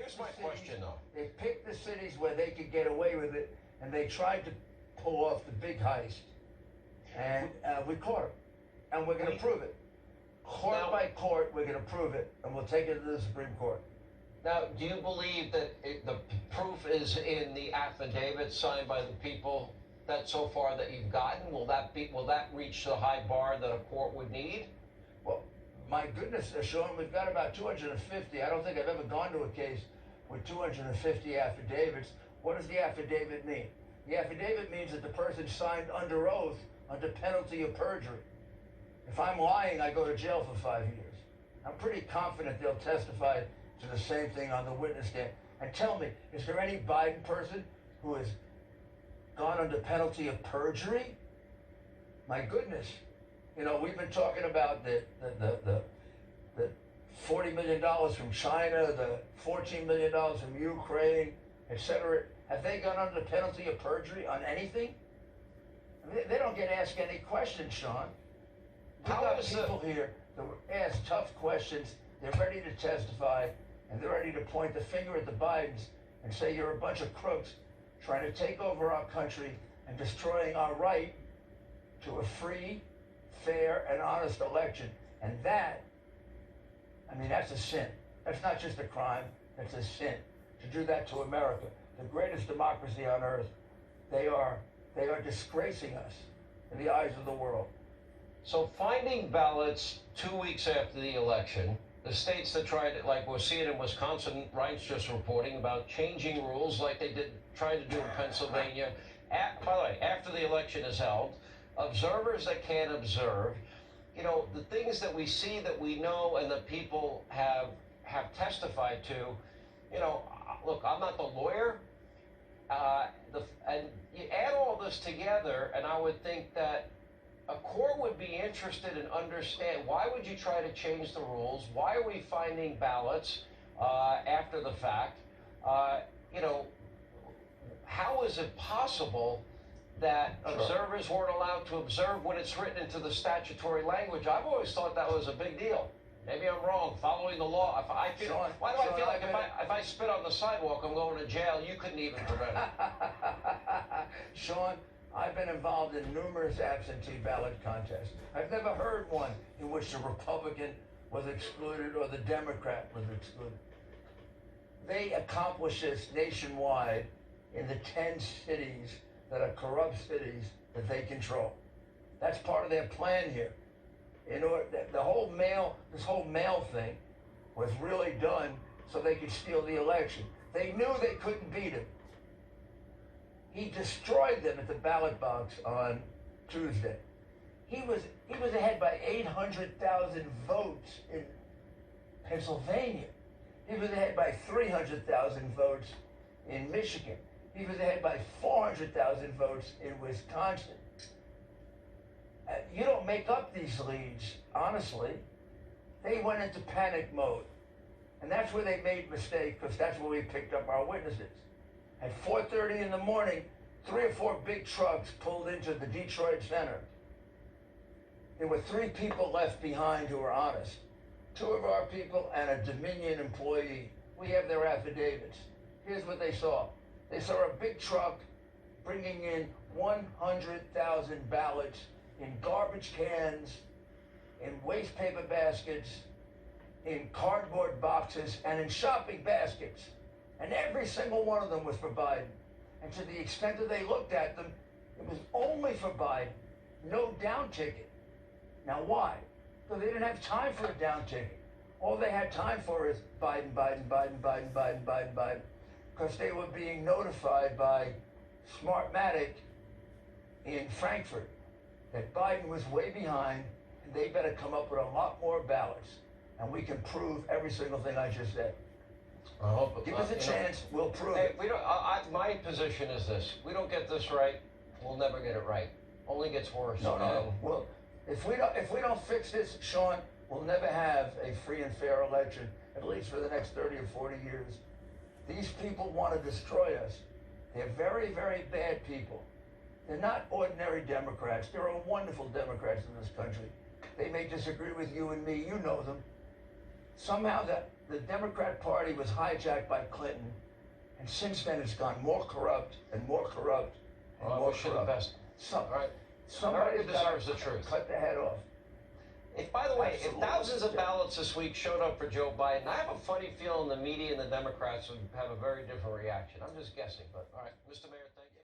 here's my question, though. They picked the cities where they could get away with it, and they tried to pull off the big heist. And we caught them. And we're going to prove it. Court by court, we're going to prove it, and we'll take it to the Supreme Court. Now, do you believe that the proof is in the affidavit signed by the people that so far that you've gotten? Will that reach the high bar that a court would need? Well, my goodness, Sean, we've got about 250. I don't think I've ever gone to a case with 250 affidavits. What does the affidavit mean? The affidavit means that the person signed under oath under penalty of perjury. If I'm lying, I go to jail for 5 years. I'm pretty confident they'll testify to the same thing on the witness stand. And tell me, is there any Biden person who has gone under penalty of perjury? My goodness. You know, we've been talking about the $40 million from China, the $14 million from Ukraine, etc. Have they gone under penalty of perjury on anything? I mean, they don't get asked any questions, Sean. We've got people here that were asked tough questions. They're ready to testify, and they're ready to point the finger at the Bidens and say you're a bunch of crooks trying to take over our country and destroying our right to a free, fair, and honest election. And that, I mean, that's a sin. That's not just a crime, that's a sin. To do that to America, the greatest democracy on earth, they are disgracing us in the eyes of the world. So finding ballots 2 weeks after the election, the states that tried it, like we're seeing in Wisconsin, Ryan's just reporting about changing rules like they tried to do in Pennsylvania. By the way, after the election is held, observers that can't observe, you know, the things that we see that we know and that people have testified to, you know, look, I'm not the lawyer, and you add all this together, and I would think that a court would be interested in understand why would you try to change the rules? Why are we finding ballots after the fact? You know, how is it possible that observers weren't allowed to observe when it's written into the statutory language? I've always thought that was a big deal. Maybe I'm wrong. Following the law, why do I feel like if I spit on the sidewalk, I'm going to jail? You couldn't even prevent it. Sean, I've been involved in numerous absentee ballot contests. I've never heard one in which the Republican was excluded or the Democrat was excluded. They accomplish this nationwide in the 10 cities that are corrupt cities that they control. That's part of their plan here. In order, this whole mail thing was really done so they could steal the election. They knew they couldn't beat him. He destroyed them at the ballot box on Tuesday. He was ahead by 800,000 votes in Pennsylvania. He was ahead by 300,000 votes in Michigan. He was ahead by 400,000 votes in Wisconsin. You don't make up these leads, honestly. They went into panic mode. And that's where they made mistakes, because that's where we picked up our witnesses. At 4:30 in the morning, 3 or 4 big trucks pulled into the Detroit Center. There were 3 people left behind who were honest. 2 of our people and a Dominion employee. We have their affidavits. Here's what they saw. They saw a big truck bringing in 100,000 ballots in garbage cans, in waste paper baskets, in cardboard boxes, and in shopping baskets. And every single one of them was for Biden. And to the extent that they looked at them, it was only for Biden, no down ticket. Now why? Because they didn't have time for a down ticket. All they had time for is Biden, Biden, Biden, Biden, Biden, Biden, Biden. Because they were being notified by Smartmatic in Frankfurt that Biden was way behind, and they better come up with a lot more ballots. And we can prove every single thing I just said. I hope, give us a chance, we'll prove hey, it. We don't, my position is this: we don't get this right, we'll never get it right. Only gets worse. No. Well, if we don't fix this, Sean, we'll never have a free and fair election, at least for the next 30 or 40 years. These people want to destroy us. They're very, very bad people. They're not ordinary Democrats. There are wonderful Democrats in this country. They may disagree with you and me. You know them. Somehow the Democrat Party was hijacked by Clinton, and since then it's gone more corrupt and more corrupt and Well, more we should corrupt. invest. Some, All right. somebody America deserves the truth. Cut the head off. If, by the way, Absolutely. if thousands of ballots this week showed up for Joe Biden, I have a funny feeling the media and the Democrats would have a very different reaction. I'm just guessing, but all right, Mr. Mayor, thank you.